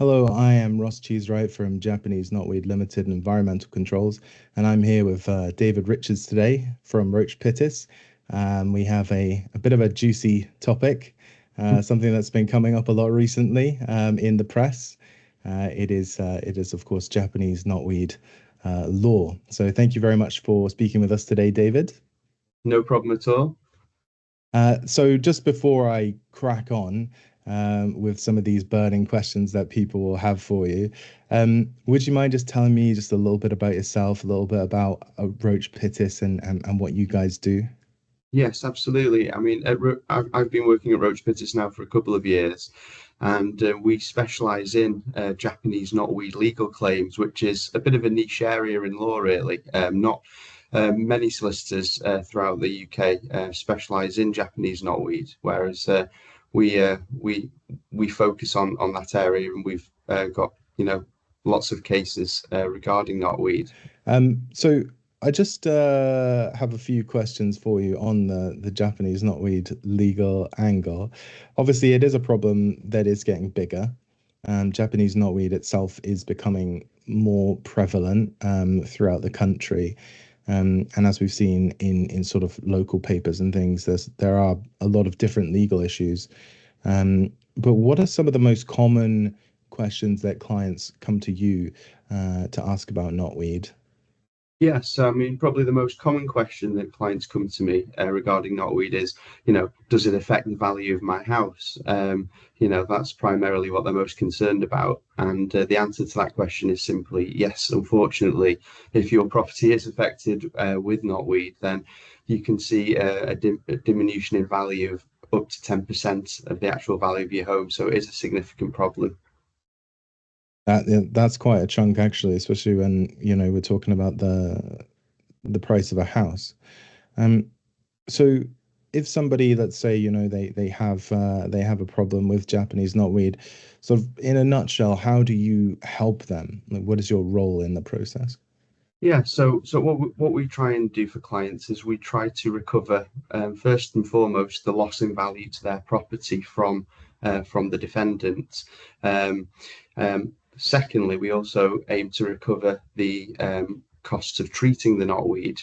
Hello, I am Ross Cheesewright from Japanese Knotweed Limited Environmental Controls, and I'm here with David Richards today from Roach Pittis. We have a bit of a juicy topic, something that's been coming up a lot recently in the press. It is of course Japanese knotweed law. So thank you very much for speaking with us today, David. No problem at all. So just before I crack on with some of these burning questions that people will have for you, would you mind just telling me just a little bit about yourself, a little bit about Roach Pittis and what you guys do? Yes, absolutely. I mean, I've been working at Roach Pittis now for a couple of years, and we specialize in Japanese knotweed legal claims, which is a bit of a niche area in law, really. Not many solicitors throughout the UK specialize in Japanese knotweed, whereas we uh, we we focus on that area, and we've got lots of cases regarding knotweed. So I just have a few questions for you on the Japanese knotweed legal angle. Obviously, it is a problem that is getting bigger. Japanese knotweed itself is becoming more prevalent throughout the country. And as we've seen in sort of local papers and things, there are a lot of different legal issues. But what are some of the most common questions that clients come to you to ask about knotweed? Yes, I mean, probably the most common question that clients come to me regarding knotweed is, does it affect the value of my house? That's primarily what they're most concerned about. And the answer to that question is simply yes, unfortunately. If your property is affected with knotweed, then you can see a diminution in value of up to 10% of the actual value of your home. So it is a significant problem. Yeah, that's quite a chunk actually, especially when, we're talking about the price of a house. Um, so if somebody, let's say, they have a problem with Japanese knotweed, sort of in a nutshell, how do you help them? Like, what is your role in the process? Yeah, so what we try and do for clients is we try to recover first and foremost the loss in value to their property from the defendant. Um, Secondly, we also aim to recover the costs of treating the knotweed,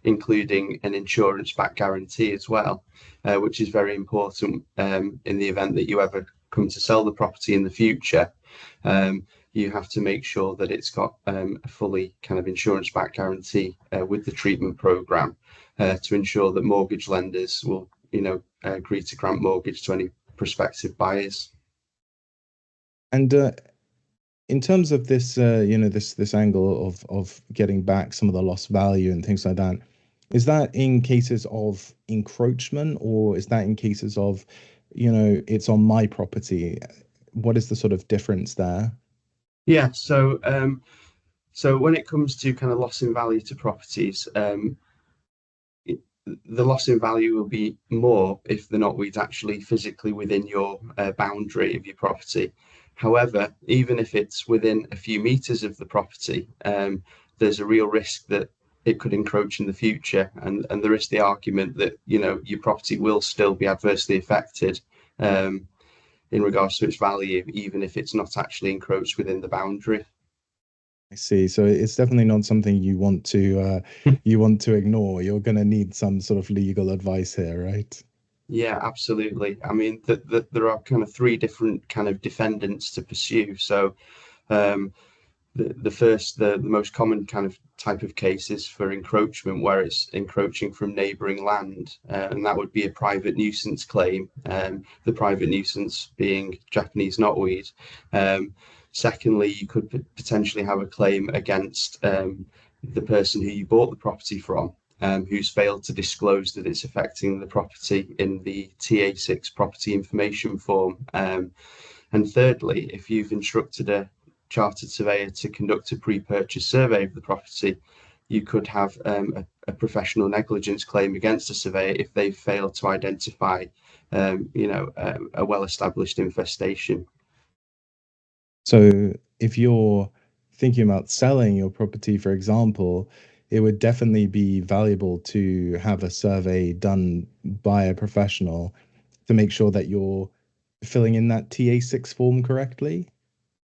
including an insurance-backed guarantee as well, which is very important in the event that you ever come to sell the property in the future. Um, you have to make sure that it's got a fully kind of insurance backed guarantee with the treatment program to ensure that mortgage lenders will, agree to grant mortgage to any prospective buyers. And in terms of this, this angle of getting back some of the lost value and things like that, is that in cases of encroachment, or is that in cases of, it's on my property? What is the sort of difference there? Yeah, so when it comes to kind of loss in value to properties, the loss in value will be more if the knotweed's actually physically within your boundary of your property. However, even if it's within a few meters of the property, there's a real risk that it could encroach in the future, and there is the argument that your property will still be adversely affected um, in regards to its value, even if it's not actually encroached within the boundary. I see. So it's definitely not something you want to ignore. You're going to need some sort of legal advice here, right? Yeah, absolutely. I mean, there are kind of three different kind of defendants to pursue. So, um, the most common kind of type of case is for encroachment, where it's encroaching from neighbouring land, and that would be a private nuisance claim. The private nuisance being Japanese knotweed. Um, Secondly, you could potentially have a claim against the person who you bought the property from. Who's failed to disclose that it's affecting the property in the TA6 property information form. And thirdly, if you've instructed a chartered surveyor to conduct a pre-purchase survey of the property, you could have a professional negligence claim against a surveyor if they've failed to identify, a well-established infestation. So if you're thinking about selling your property, for example, it would definitely be valuable to have a survey done by a professional to make sure that you're filling in that TA6 form correctly.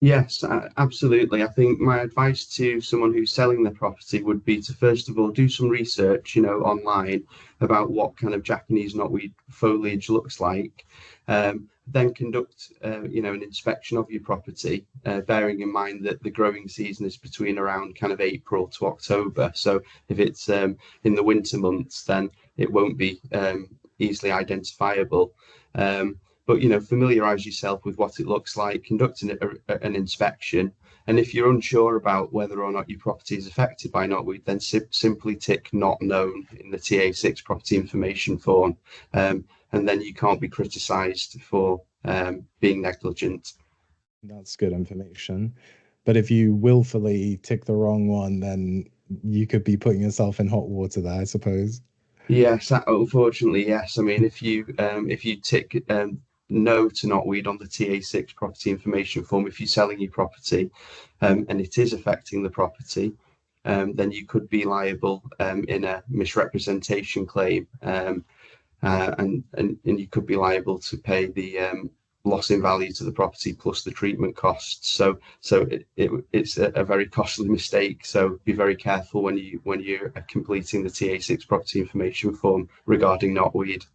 Yes, absolutely. I think my advice to someone who's selling their property would be to first of all do some research, online about what kind of Japanese knotweed foliage looks like. Then conduct, an inspection of your property, bearing in mind that the growing season is between around kind of April to October. So if it's in the winter months, then it won't be easily identifiable. Um, but familiarize yourself with what it looks like, conducting an inspection, and if you're unsure about whether or not your property is affected by knotweed, then simply tick not known in the TA6 property information form, and then you can't be criticised for being negligent. That's good information. But if you willfully tick the wrong one, then you could be putting yourself in hot water there, I suppose. Yes, unfortunately, yes. I mean, if you tick no to knotweed on the TA6 property information form, if you're selling your property, and it is affecting the property, then you could be liable in a misrepresentation claim, and you could be liable to pay the loss in value to the property plus the treatment costs. So it's a very costly mistake. So be very careful when you're completing the TA6 property information form regarding knotweed.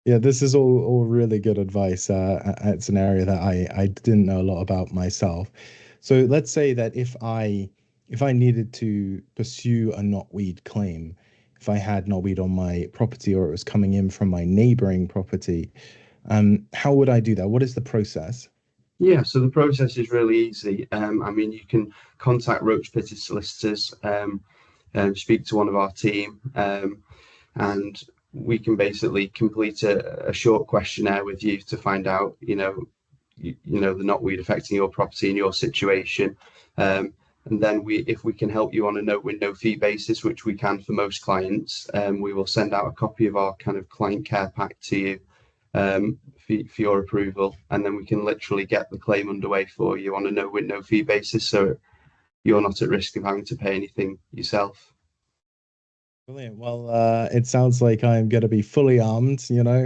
Yeah, this is all really good advice. It's an area that I didn't know a lot about myself. So let's say that if I needed to pursue a knotweed claim, if I had knotweed on my property or it was coming in from my neighboring property, how would I do that? What is the process? Yeah, so the process is really easy. I mean, you can contact Roach Pitted Solicitors, speak to one of our team, and we can basically complete a short questionnaire with you to find out, the knotweed affecting your property and your situation. And then if we can help you on a no win, no fee basis, which we can for most clients, we will send out a copy of our kind of client care pack to you, for your approval, and then we can literally get the claim underway for you on a no win, no fee basis. So you're not at risk of having to pay anything yourself. Brilliant. Well, it sounds like I'm going to be fully armed,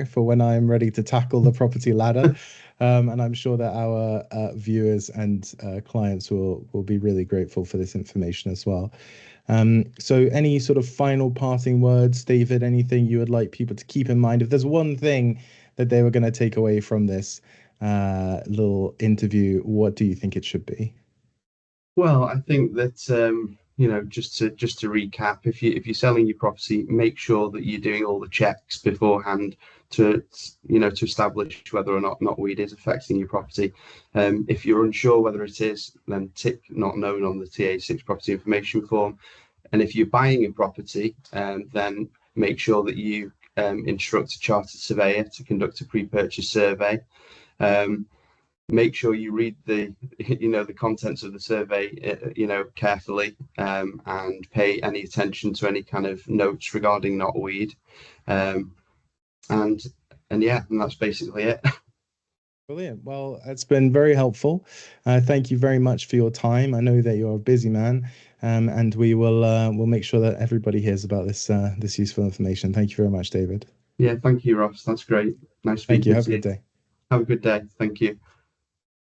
for when I'm ready to tackle the property ladder. And I'm sure that our viewers and clients will be really grateful for this information as well. So any sort of final parting words, David, anything you would like people to keep in mind? If there's one thing that they were going to take away from this little interview, what do you think it should be? Well, I think that just to recap, if you're selling your property, make sure that you're doing all the checks beforehand to establish whether or not weed is affecting your property. If you're unsure whether it is, then tick not known on the TA6 property information form. And if you're buying a property, then make sure that you instruct a chartered surveyor to conduct a pre-purchase survey. Um, Make sure you read the contents of the survey carefully, and pay any attention to any kind of notes regarding knotweed, um, and yeah, and that's basically it. Brilliant. Well, it's been very helpful. Thank you very much for your time. I know that you're a busy man, and we'll make sure that everybody hears about this useful information. Thank you very much, David. Yeah, thank you, Ross. That's great. Nice Thank you. speaking Have a to good you. day. Have a good day. Thank you.